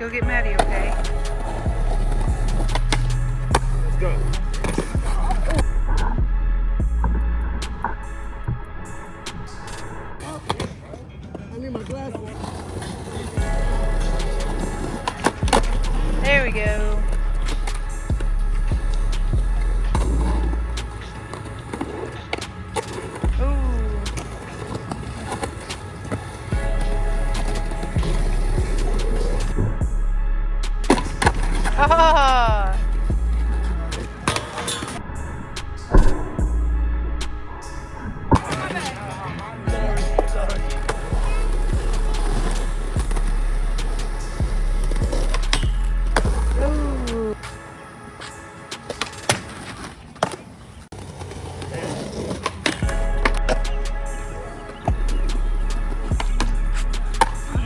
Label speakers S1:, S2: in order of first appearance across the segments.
S1: Go get Maddie, okay?
S2: Let's go. I need my glasses.
S1: There we go. Ah!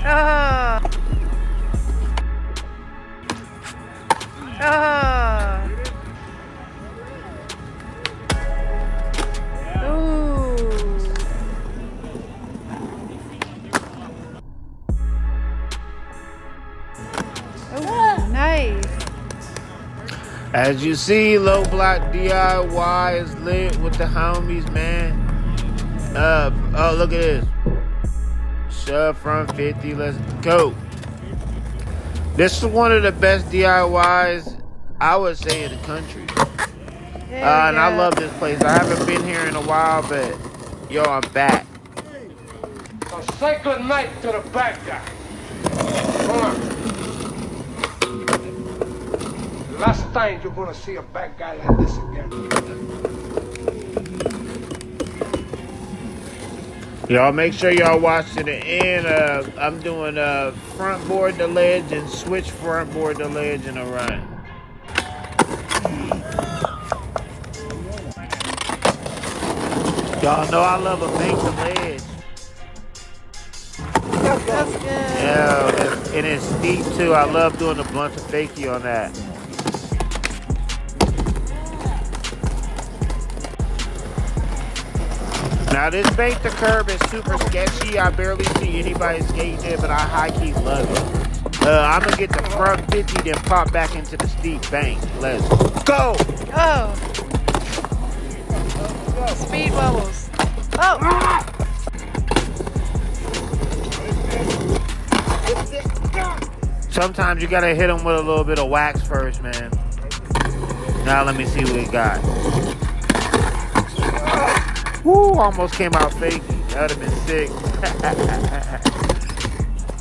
S1: Ah! Ah! Ooh! Oh, nice.
S3: As you see, Low Block DIY is lit with the homies, man. Oh, look at this. Shove front 50, let's go. This is one of the best DIYs, I would say, in the country. And I love this place. I haven't been here in a while, but yo, I'm back.
S4: So say good night to the bad guy. Come on. Last time you're gonna see a bad guy like this again.
S3: Y'all make sure y'all watch to the end. I'm doing front board to ledge and switch front board to ledge in a run. Y'all know I love a bank to ledge.
S1: That's good.
S3: Yeah, and it's steep too. I love doing the blunt to fakie on that. Now this bank to curb is super sketchy. I barely see anybody skating it, but I high-key love it. I'm gonna get the front 50, then pop back into the steep bank. Let's go!
S1: Oh! Speed bubbles. Oh!
S3: Sometimes you gotta hit them with a little bit of wax first, man. Now let me see what we got. Woo, almost came out fakey. That would have been sick.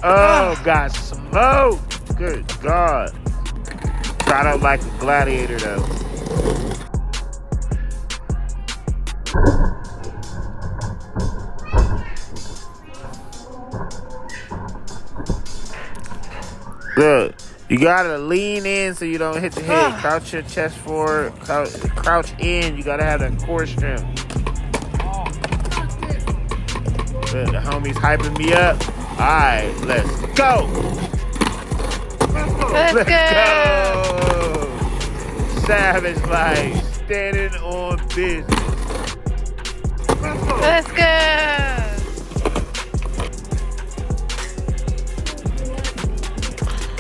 S3: Oh, got smoked. Good God. Got out like a gladiator, though. Look, you gotta lean in so you don't hit the head. Crouch your chest forward. Crouch in. You gotta have that core strength. The homies hyping me up. Alright, let's go.
S1: Let's
S3: go. Savage life. Standing on business.
S1: Let's go.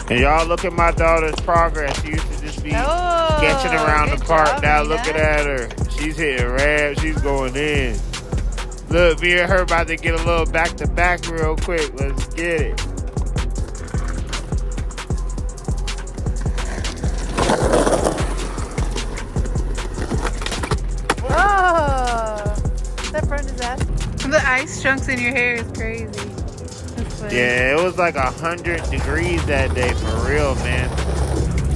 S3: And y'all look at my daughter's progress. She used to just be sketching around the park. Now look at her. She's hitting ramps. She's going in. Look, me and her about to get a little back-to-back real quick. Let's get it.
S1: Oh! That front is ass. The ice chunks in your hair is crazy.
S3: Yeah, it was like 100 degrees that day, for real, man.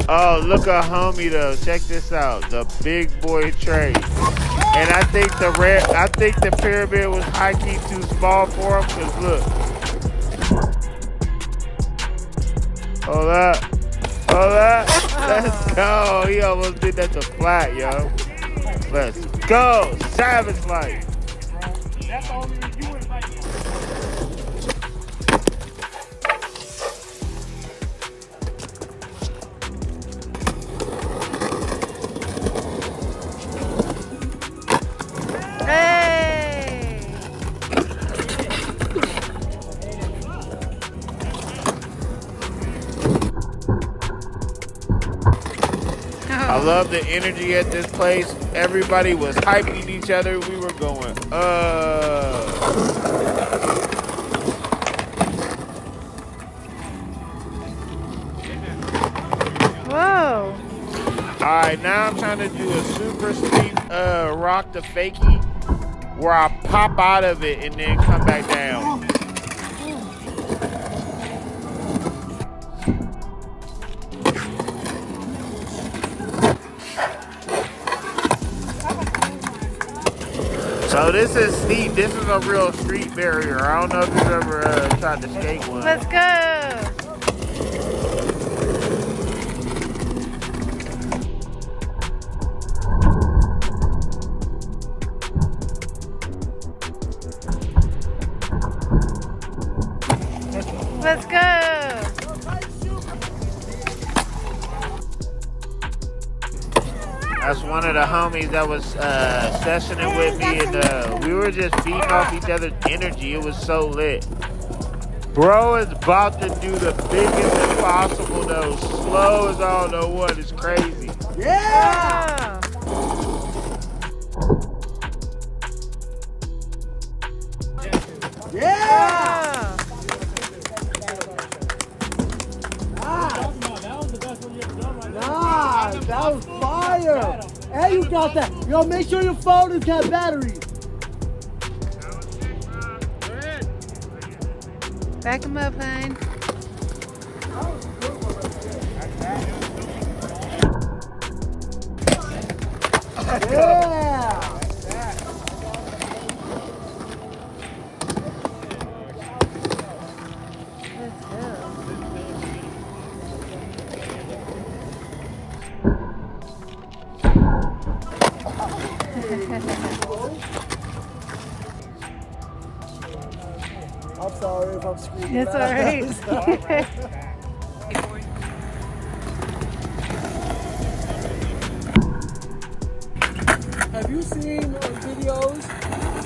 S3: Oh, look at homie though. Check this out, the big boy Trey. And I think the pyramid was high key too small for him. Cause look, hold up, let's go. He almost did that to flat, yo. Let's go, savage life.
S2: That's all we were doing, like.
S3: I love the energy at this place. Everybody was hyping each other. We were going,
S1: Whoa.
S3: Alright, now I'm trying to do a super steep rock to fakie where I pop out of it and then come back down. So this is steep. This is a real street barrier. I don't know if you've ever tried to skate one.
S1: Let's go. Let's go.
S3: That's one of the homies that was sessioning with me, and we were just feeding off each other's energy. It was so lit. Bro is about to do the biggest impossible, though. Slow as I don't know what. It's crazy.
S1: Yeah.
S2: Yeah! Nah, that was fire! And you got that. Yo, make sure your phone has got batteries.
S1: Back him up, hon.
S2: Yeah! I'm sorry if I'm screaming.
S1: It's all right.
S2: Have you seen videos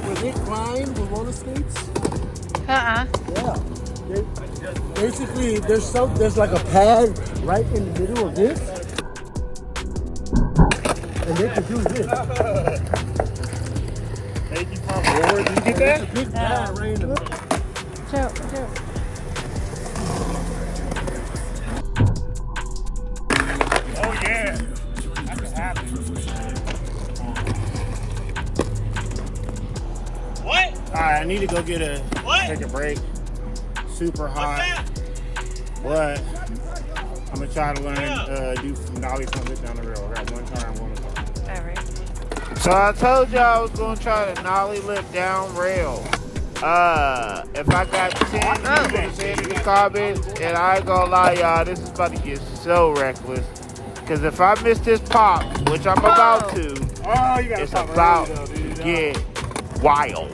S2: where they climb the roller skates?
S1: Uh-uh.
S2: Yeah. Basically, there's like a pad right in the middle of this, and they can do this.
S3: Take you from forward. Did you get
S2: There's a big pad right in the middle.
S1: Joe.
S3: Oh, yeah. That can happen.
S5: What?
S3: Alright, I need to go get
S5: What?
S3: take a break. Super
S5: What's
S3: hot.
S5: that?
S3: But I'm gonna try to learn do some nollie flips down the rail. I got one turn I'm going to go.
S1: All right.
S3: So I told y'all I was gonna try to nollie lip down rail. If I got 10 people saying in the comments, and I ain't gonna lie, y'all, this is about to get so reckless. Cause if I miss this pop, which I'm about to,
S2: Oh, you gotta
S3: it's
S2: pop
S3: about
S2: early, though,
S3: to
S2: dude.
S3: get wild.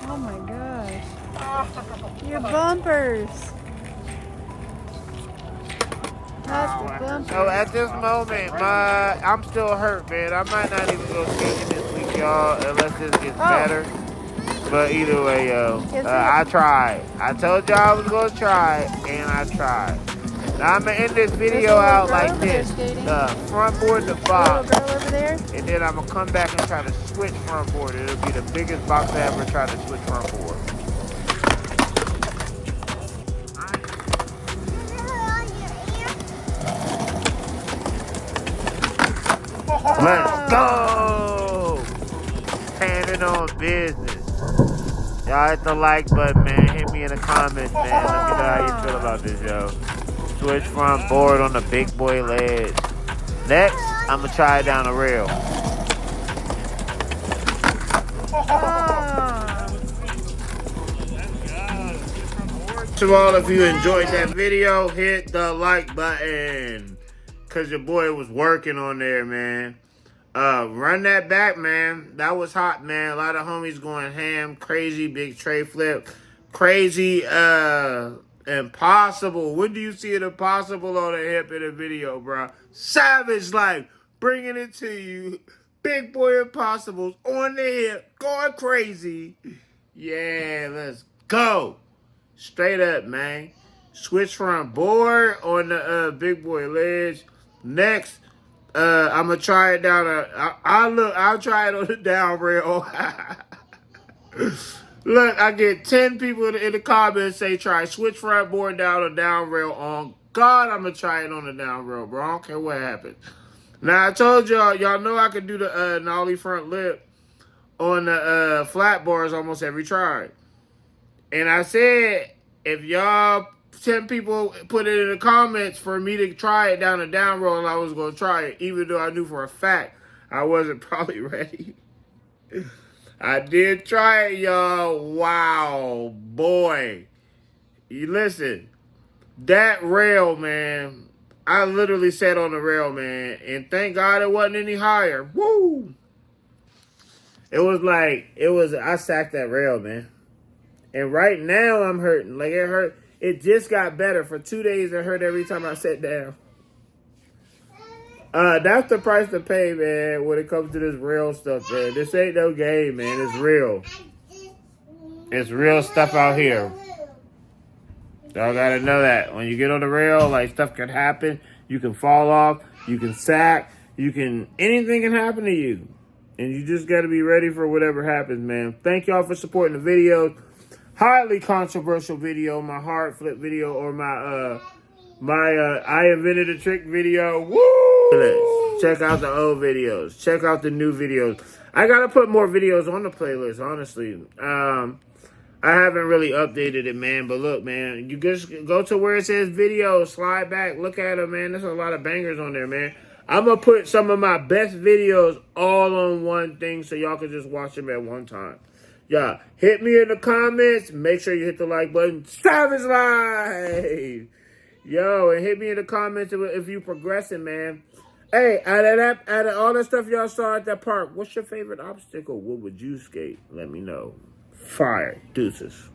S1: Oh my gosh. Your bumpers. That's the bumpers.
S3: So at this moment, I'm still hurt, man. I might not even go skating this week, y'all, unless this gets better. But either way, yo, I tried. I told y'all I was gonna try, and I tried. Now I'm gonna end this video out like this: front board to box,
S1: Little girl over there.
S3: and then I'm gonna come back and try to switch front board. It'll be the biggest box I ever tried to switch front board. Let's go! Standing on business. Y'all hit the like button, man. Hit me in the comments, man. Let me know how you feel about this, yo. Switch front board on the big boy ledge. Next, I'm gonna try it down the rail. To all of you enjoyed that video, hit the like button. Cause your boy was working on there, man. Run that back, man. That was hot, man. A lot of homies going ham. Crazy big tray flip. Crazy Impossible. When do you see an impossible on a hip in a video, bro? Savage life. Bringing it to you. Big boy impossibles on the hip. Going crazy. Yeah, let's go. Straight up, man. Switch front board on the big boy ledge. Next, I'm gonna try it down. I'll try it on the down rail. Look, I get 10 people in the comments say try switch front board down or down rail on. God, I'm gonna try it on the down rail, bro. I don't care what happens. Now I told y'all know I could do the nollie front lip on the flat bars almost every try. And I said, if y'all 10 people put it in the comments for me to try it down the down roll, I was going to try it, even though I knew for a fact I wasn't probably ready. I did try it, y'all. Wow, boy. You listen, that rail, man, I literally sat on the rail, man, and thank God it wasn't any higher. Woo! I sacked that rail, man. And right now I'm hurting. Like it hurt. It just got better. For 2 days it hurt every time I sat down. That's the price to pay, man, when it comes to this real stuff, man. This ain't no game, man. It's real. It's real stuff out here. Y'all gotta know that. When you get on the rail, like, stuff can happen. You can fall off. You can sack. Anything can happen to you. And you just gotta be ready for whatever happens, man. Thank y'all for supporting the videos. Highly controversial video, my hard flip video, or my I invented a trick video. Woo! Check out the old videos. Check out the new videos. I gotta put more videos on the playlist, honestly. I haven't really updated it, man. But look, man, you just go to where it says videos, slide back, look at them, man. There's a lot of bangers on there, man. I'm gonna put some of my best videos all on one thing so y'all can just watch them at one time. Yeah, hit me in the comments. Make sure you hit the like button. Savage Life! Yo, and hit me in the comments if you progressing, man. Hey, out of all that stuff y'all saw at that park, what's your favorite obstacle? What would you skate? Let me know. Fire. Deuces.